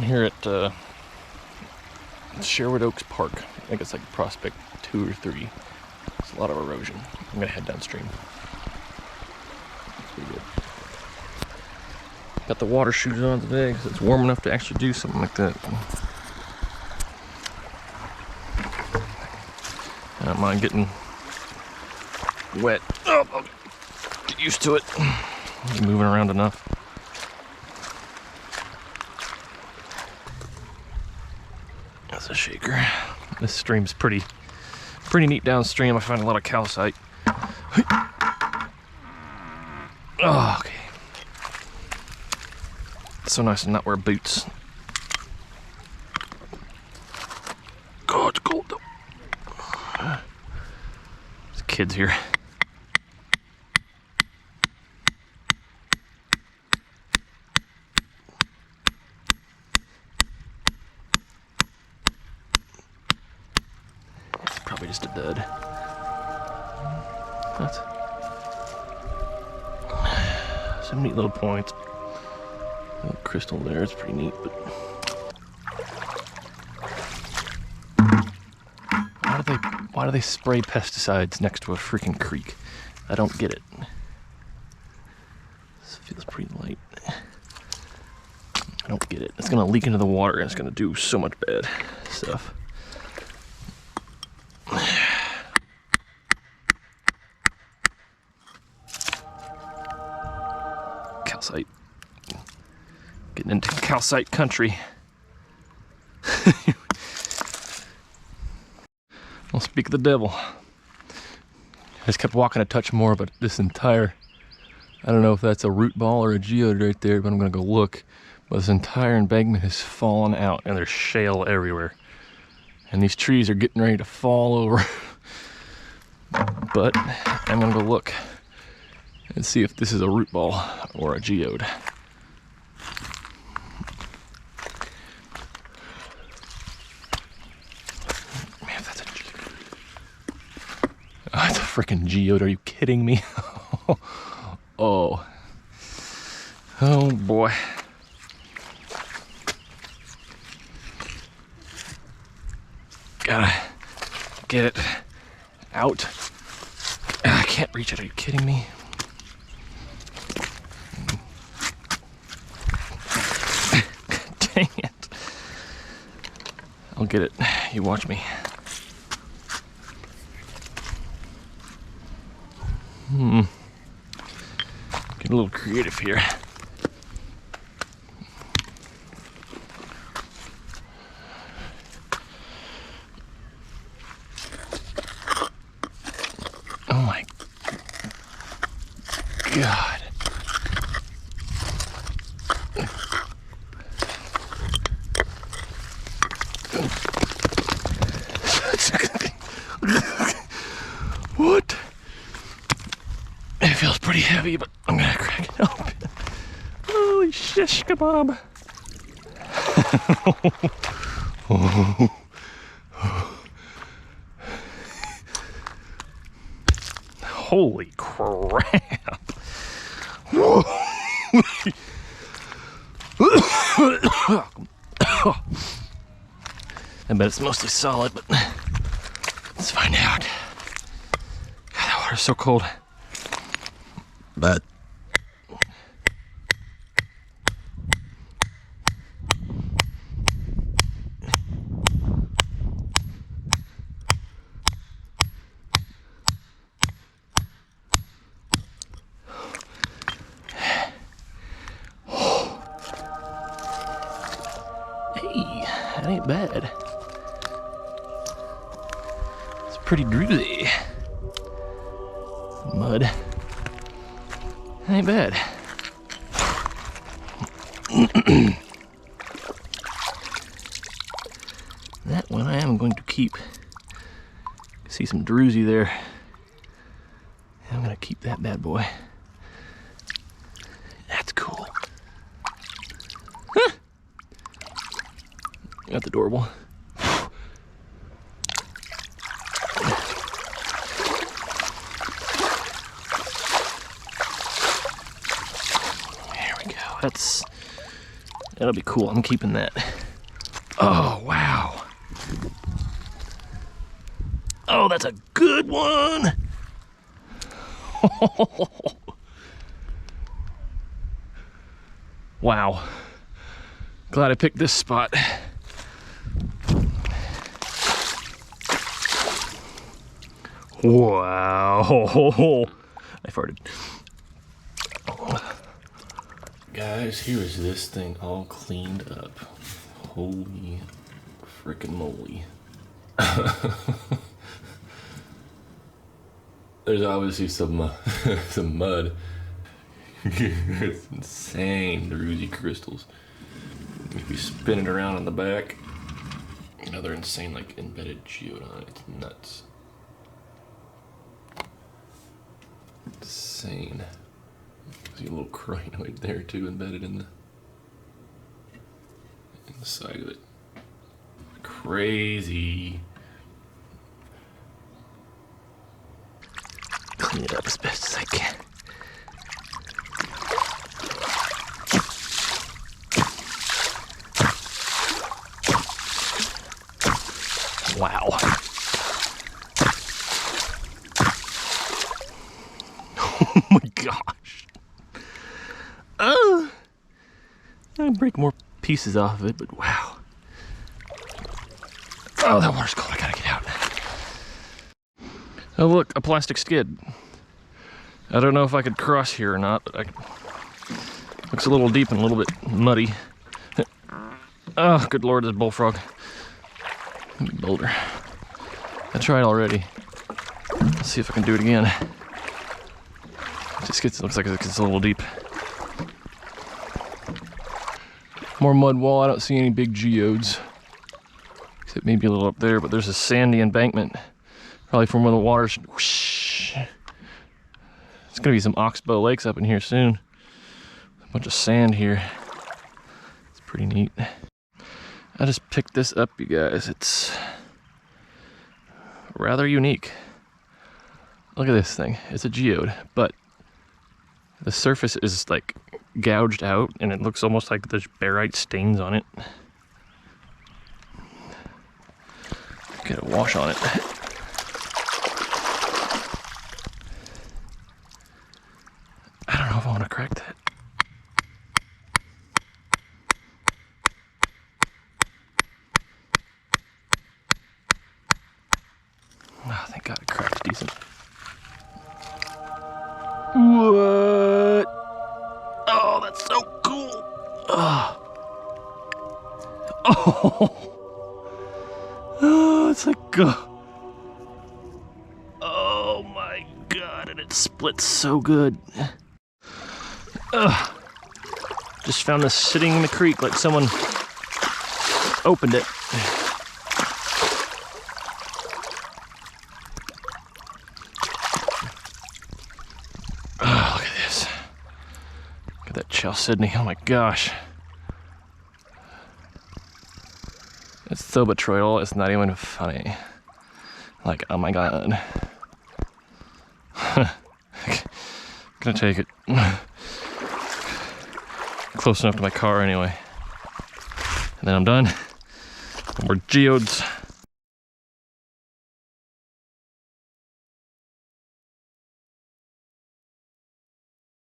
I'm here at Sherwood Oaks Park. I think it's like Prospect 2 or 3. It's a lot of erosion. I'm gonna head downstream. It's pretty good. Got the water shoes on today because it's warm enough to actually do something like that. I don't mind getting wet. Oh, I'll get used to it. I'm moving around enough. That's a shaker. This stream's pretty neat downstream. I find a lot of calcite. Oh, okay. It's so nice to not wear boots. God, it's cold though. There's kids here. It's probably just a dud. That's some neat little points. Little crystal there, it's pretty neat, but why do they spray pesticides next to a freaking creek? I don't get it. This feels pretty light. I don't get it. It's gonna leak into the water and it's gonna do so much bad stuff. Calcite. Getting into calcite country. Well, speak of the devil. I just kept walking a touch more, but this entire, I don't know if that's a root ball or a geode right there, but I'm gonna go look. But this entire embankment has fallen out and there's shale everywhere. And these trees are getting ready to fall over. But I'm gonna go look and see if this is a root ball or a geode. Oh, it's a freaking geode. Are you kidding me? Oh. Oh boy. Gotta get it out. I can't reach it. Are you kidding me? Dang it. I'll get it. You watch me. Get a little creative here. Oh my God. What? It feels pretty heavy, but I'm gonna crack it open. Holy shish kebab. Holy crap. I bet it's mostly solid, but let's find out. God, that water's so cold. But hey, that ain't bad. It's pretty druzy. Mud. Ain't bad. That one I am going to keep. See some druzy there. I'm gonna keep that bad boy. That's cool. Huh. That's adorable. That'll be cool. I'm keeping that. Oh, wow. Oh, that's a good one. Wow. Glad I picked this spot. Wow. I farted. Guys, here is this thing all cleaned up. Holy frickin' moly. There's obviously some some mud. It's insane, the rosy crystals. If you spin it around on the back, another insane, like, embedded geode on it. It's nuts. Insane. See a little crinoid there too, embedded in the side of it. Crazy. Clean it up as best as I can. Wow. Oh my gosh. I break more pieces off of it, but wow. Oh, that water's cold. I gotta get out. Oh, look, a plastic skid. I don't know if I could cross here or not, but looks a little deep and a little bit muddy. Oh, good lord, this bullfrog. Boulder. I tried already. Let's see if I can do it again. It just looks like it gets a little deep. More mud wall. I don't see any big geodes. Except maybe a little up there, but there's a sandy embankment. Probably from where the water's whoosh. It's gonna be some oxbow lakes up in here soon. A bunch of sand here. It's pretty neat. I just picked this up, you guys. It's rather unique. Look at this thing. It's a geode, but the surface is like gouged out and it looks almost like there's barite stains on it. Get a wash on it. I don't know if I want to crack that. Oh, thank God it cracked decent. What? Oh, that's so cool. Oh. Oh, it's like, oh my God, and it splits so good. Just found this sitting in the creek like someone opened it. Oh, look at this. Look at that chalcedony, oh my gosh. It's so betrayal, it's not even funny. Like, oh my God. Gonna take it. Close enough to my car anyway. And then I'm done. More geodes.